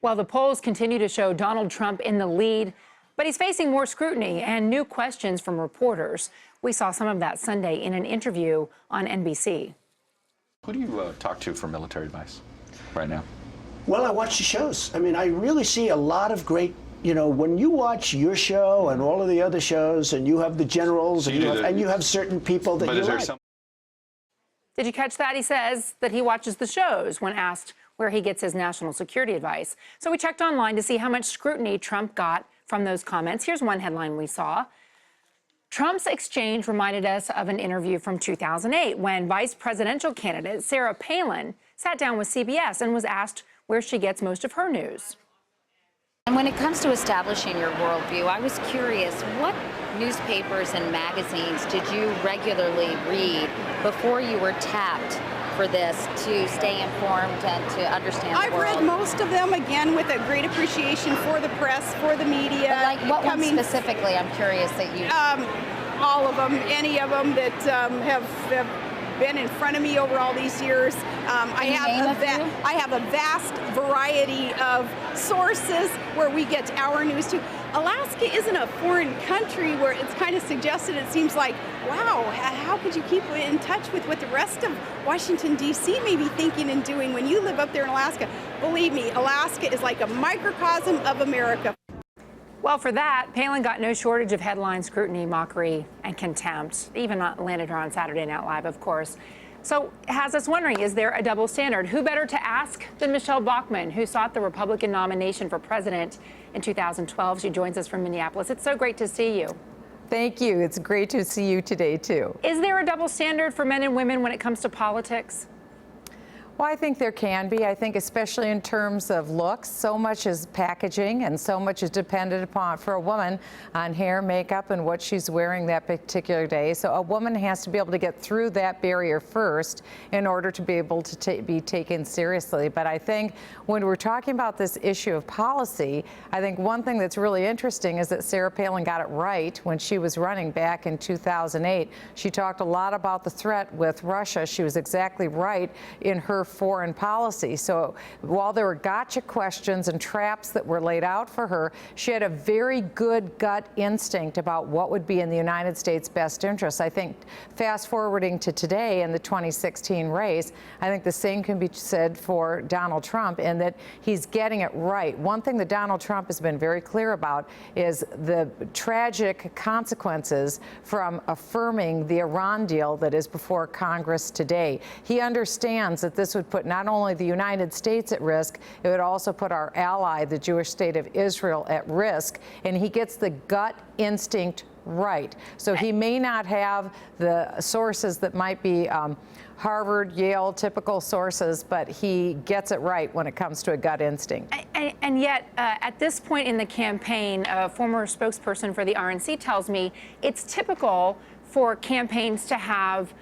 Well, the polls continue to show Donald Trump in the lead, but he's facing more scrutiny and new questions from reporters. We saw some of that Sunday in an interview on NBC. Who do you talk to for military advice right now? Well, I watch the shows. I mean, I really see a lot of great, when you watch your show and all of the other shows, and you have the generals, and you have certain people that you like. Did you catch that? He says that he watches the shows when asked where he gets his national security advice. So we checked online to see how much scrutiny Trump got from those comments. Here's one headline we saw. Trump's exchange reminded us of an interview from 2008 when vice presidential candidate Sarah Palin sat down with CBS and was asked where she gets most of her news. And when it comes to establishing your worldview, I was curious, what newspapers and magazines did you regularly read before you were tapped for this to stay informed and to understand the world? I've read most of them, again, with a great appreciation for the press, for the media. But like what one specifically, I'm curious that you... all of them, any of them that have been in front of me over all these years. I have a vast variety of sources where we get our news to. Alaska isn't a foreign country where it's kind of suggested. It seems like, wow, how could you keep in touch with what the rest of Washington, D.C. may be thinking and doing when you live up there in Alaska? Believe me, Alaska is like a microcosm of America. Well, for that, Palin got no shortage of headline scrutiny, mockery, and contempt. Even landed her on Saturday Night Live, of course. So has us wondering, is there a double standard? Who better to ask than Michele Bachmann, who sought the Republican nomination for president in 2012. She joins us from Minneapolis. It's so great to see you. Thank you. It's great to see you today, too. Is there a double standard for men and women when it comes to politics? Well, I think there can be. I think especially in terms of looks, so much is packaging and so much is dependent upon, for a woman, on hair, makeup, and what she's wearing that particular day. So a woman has to be able to get through that barrier first in order to be able to be taken seriously. But I think when we're talking about this issue of policy, I think one thing that's really interesting is that Sarah Palin got it right when she was running back in 2008. She talked a lot about the threat with Russia. She was exactly right in her foreign policy. So while there were gotcha questions and traps that were laid out for her, she had a very good gut instinct about what would be in the United States' best interests. I think fast forwarding to today in the 2016 race, I think the same can be said for Donald Trump in that he's getting it right. One thing that Donald Trump has been very clear about is the tragic consequences from affirming the Iran deal that is before Congress today. He understands that this would put not only the United States at risk, it would also put our ally, the Jewish state of Israel, at risk. And he gets the gut instinct right. So he may not have the sources that might be Harvard, Yale, typical sources, but he gets it right when it comes to a gut instinct. And yet, at this point in the campaign, a former spokesperson for the RNC tells me it's typical for campaigns to have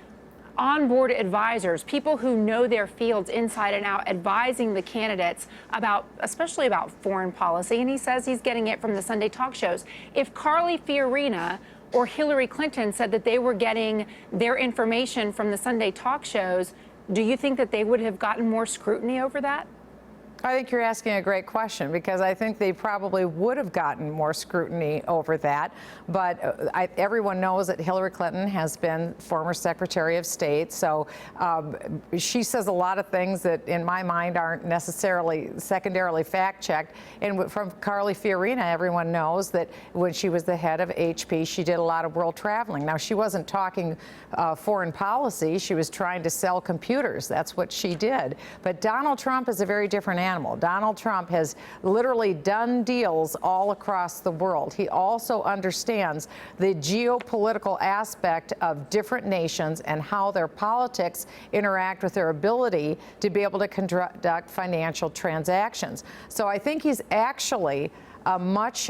onboard advisors, people who know their fields inside and out, advising the candidates about, especially about foreign policy. And he says he's getting it from the Sunday talk shows. If Carly Fiorina or Hillary Clinton said that they were getting their information from the Sunday talk shows, do you think that they would have gotten more scrutiny over that? I think you're asking a great question, because I think they probably would have gotten more scrutiny over that. But everyone knows that Hillary Clinton has been former Secretary of State. So she says a lot of things that, in my mind, aren't necessarily secondarily fact-checked. And from Carly Fiorina, everyone knows that when she was the head of HP, she did a lot of world traveling. Now, she wasn't talking foreign policy. She was trying to sell computers. That's what she did. But Donald Trump is a very different animal. Donald Trump has literally done deals all across the world. He also understands the geopolitical aspect of different nations and how their politics interact with their ability to be able to conduct financial transactions. So I think he's actually a much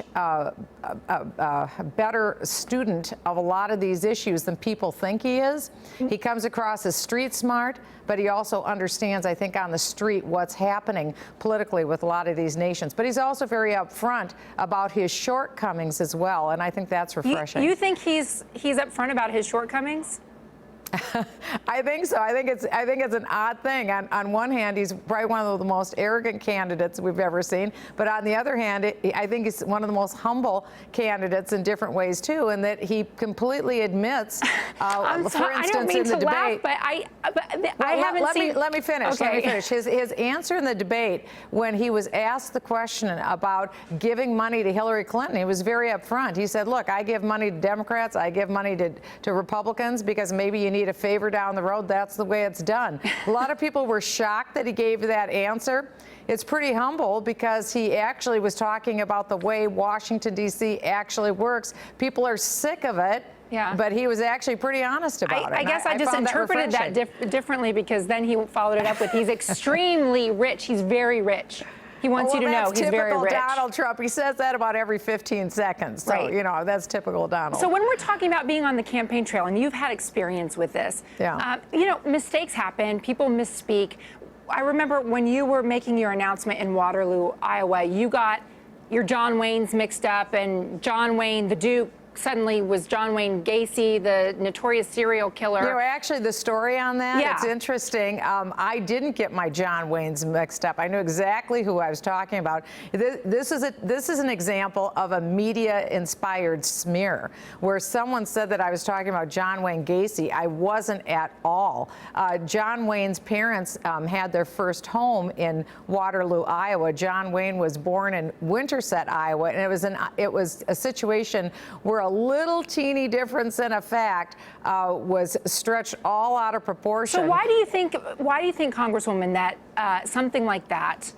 better student of a lot of these issues than people think he is. He comes across as street smart, but he also understands, I think, on the street what's happening politically with a lot of these nations. But he's also very upfront about his shortcomings as well, and I think that's refreshing. You think he's upfront about his shortcomings? I think so. I think it's an odd thing. On one hand, he's probably one of the most arrogant candidates we've ever seen, but on the other hand, I think he's one of the most humble candidates in different ways too, and that he completely admits. For instance, I don't mean in the to laugh, debate, but I haven't seen. Let me finish. Okay. Let me finish. His answer in the debate when he was asked the question about giving money to Hillary Clinton, he was very upfront. He said, "Look, I give money to Democrats. I give money to Republicans because maybe you need a favor down the road. That's the way it's done." A lot of people were shocked that he gave that answer. It's pretty humble because he actually was talking about the way Washington, D.C. actually works. People are sick of it. Yeah. But he was actually pretty honest about it. I guess I just interpreted that differently because then he followed it up with, he's extremely rich. He's very rich. He wants you to know he's very rich. That's typical Donald Trump. He says that about every 15 seconds. So, right. you know, that's typical Donald. So when we're talking about being on the campaign trail, and you've had experience with this, you know, mistakes happen. People misspeak. I remember when you were making your announcement in Waterloo, Iowa, you got your John Waynes mixed up, and John Wayne, the Duke, suddenly was John Wayne Gacy, the notorious serial killer. You know, actually, the story on that, yeah. It's interesting. I didn't get my John Waynes mixed up. I knew exactly who I was talking about. This is an example of a media-inspired smear, where someone said that I was talking about John Wayne Gacy. I wasn't at all. John Wayne's parents had their first home in Waterloo, Iowa. John Wayne was born in Winterset, Iowa, and it was a situation where a little teeny difference in a fact was stretched all out of proportion. So why do you think, Congresswoman, that something like that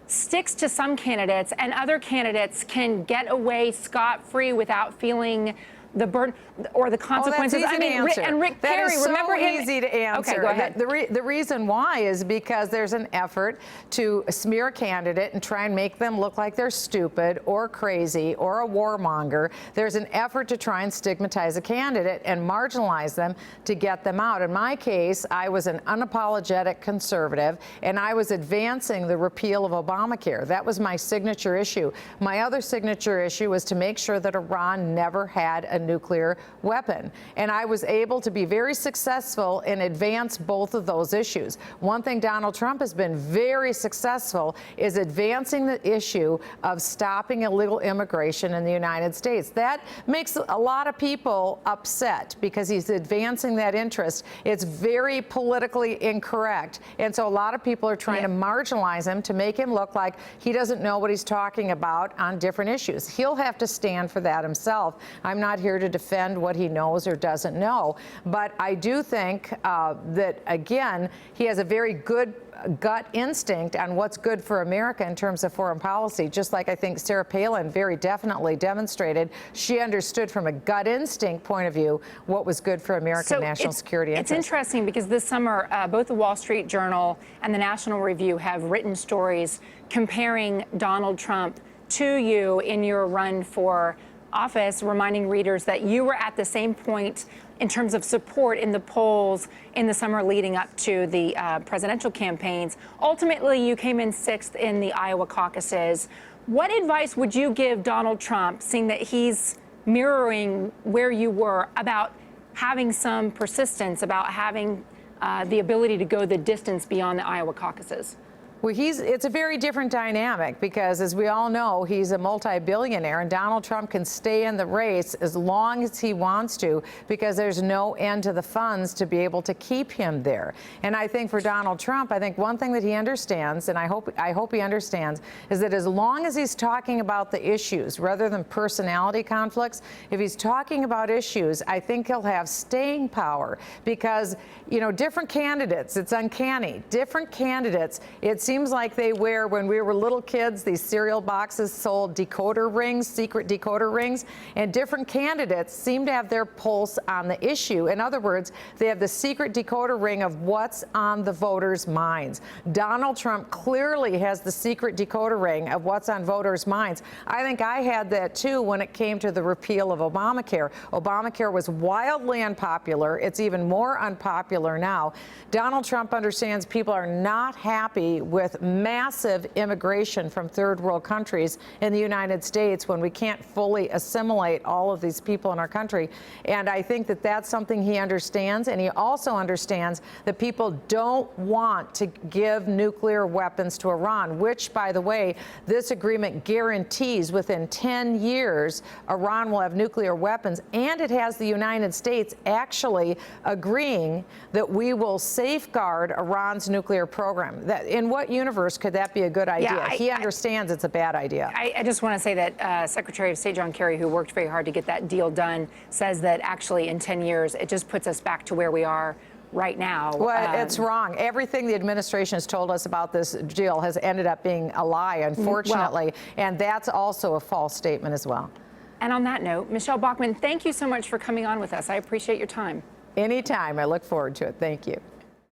sticks to some candidates and other candidates can get away scot-free without feeling the burden or the consequences? That's easy to answer. And Rick that Perry, is so remember him? Easy to answer. Okay, go ahead. The reason why is because there's an effort to smear a candidate and try and make them look like they're stupid or crazy or a warmonger. There's an effort to try and stigmatize a candidate and marginalize them to get them out. In my case, I was an unapologetic conservative, and I was advancing the repeal of Obamacare. That was my signature issue. My other signature issue was to make sure that Iran never had a nuclear weapon. And I was able to be very successful and advance both of those issues. One thing Donald Trump has been very successful is advancing the issue of stopping illegal immigration in the United States. That makes a lot of people upset because he's advancing that interest. It's very politically incorrect. And so a lot of people are trying to marginalize him to make him look like he doesn't know what he's talking about on different issues. He'll have to stand for that himself. I'm not here to defend what he knows or doesn't know. But I do think that, again, he has a very good gut instinct on what's good for America in terms of foreign policy, just like I think Sarah Palin very definitely demonstrated. She understood from a gut instinct point of view what was good for American national security interests. It's interesting because this summer, both the Wall Street Journal and the National Review have written stories comparing Donald Trump to you in your run for office, reminding readers that you were at the same point in terms of support in the polls in the summer leading up to the presidential campaigns. Ultimately, you came in 6th in the Iowa caucuses. What advice would you give Donald Trump, seeing that he's mirroring where you were, about having some persistence, about having the ability to go the distance beyond the Iowa caucuses? Well, it's a very different dynamic because, as we all know, he's a multi-billionaire, and Donald Trump can stay in the race as long as he wants to because there's no end to the funds to be able to keep him there. And I think for Donald Trump, I think one thing that he understands, and I hope he understands, is that as long as he's talking about the issues rather than personality conflicts, if he's talking about issues, I think he'll have staying power because, you know, different candidates, it's uncanny, different candidates, it seems like they wear, when we were little kids, these cereal boxes sold decoder rings, secret decoder rings, and different candidates seem to have their pulse on the issue. In other words, they have the secret decoder ring of what's on the voters' minds. Donald Trump clearly has the secret decoder ring of what's on voters' minds. I think I had that too when it came to the repeal of Obamacare. Obamacare was wildly unpopular. It's even more unpopular now. Donald Trump understands people are not happy with with massive immigration from third world countries in the United States when we can't fully assimilate all of these people in our country. And I think that that's something he understands. And he also understands that people don't want to give nuclear weapons to Iran, which, by the way, this agreement guarantees within 10 years Iran will have nuclear weapons. And it has the United States actually agreeing that we will safeguard Iran's nuclear program. That, in what universe could that be a good idea? Yeah, he understands it's a bad idea. I just want to say that Secretary of State John Kerry, who worked very hard to get that deal done, says that actually in 10 years, it just puts us back to where we are right now. Well, it's wrong. Everything the administration has told us about this deal has ended up being a lie, unfortunately. And that's also a false statement as well. And on that note, Michele Bachmann, thank you so much for coming on with us. I appreciate your time. Anytime. I look forward to it. Thank you.